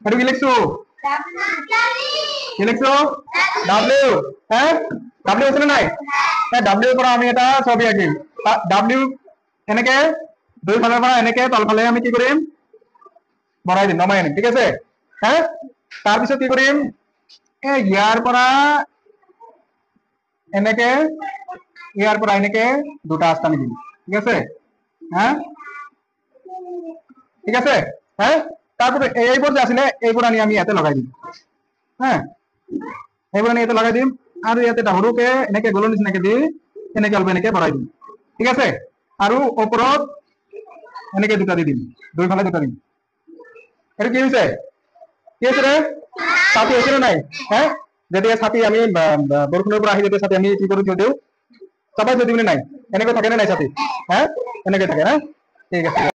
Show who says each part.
Speaker 1: Itu কি লিখছো কি লিখছো W হ্যাঁ W আছে না নাই হ্যাঁ W এর পৰা আমি এটা ছবি আঁকিম W এনেকে দুই ফালৰ পৰা এনেকে তলফালে আমি কি কৰিম বনাই দিম নমাই আনিম ঠিক আছে হ্যাঁ তাৰপিছত কি কৰিম ইয়াৰ পৰা এনেকে ইয়াৰ পৰা এনেকে দুটা আস্তা আমি দিম ঠিক আছে হ্যাঁ ঠিক আছে হ্যাঁ তারপরে এইবোৰ যে আছিলে এইবোৰ আনি আমি ইয়াতে লগাই দিম হ্যাঁ এইবোৰ আনি ইয়াতে লগাই দিম আৰু ইয়াতে ডাঙৰকে এনেকে গোলৰ নিচিনাকে দি এনেকে অলপ এনেকে ভৰাই দিম ঠিক আছে আৰু ওপৰত এনেকে দুটা দি দিম দুইফালে দুটা দিম এটা কি হৈছে রে ছাতি হৈছে না নাই হ্যাঁ যেতিয়া ছাতি আমি বৰষুণৰ পৰা আহি যেতিয়া ছাতি আমি কি কৰি থৈ দিওঁ চাবাই থৈ দিম নে নাই এনেকৈ থাকে নে নাই ছাতি হ্যাঁ এনেকৈ থাকে হ্যাঁ ঠিক আছে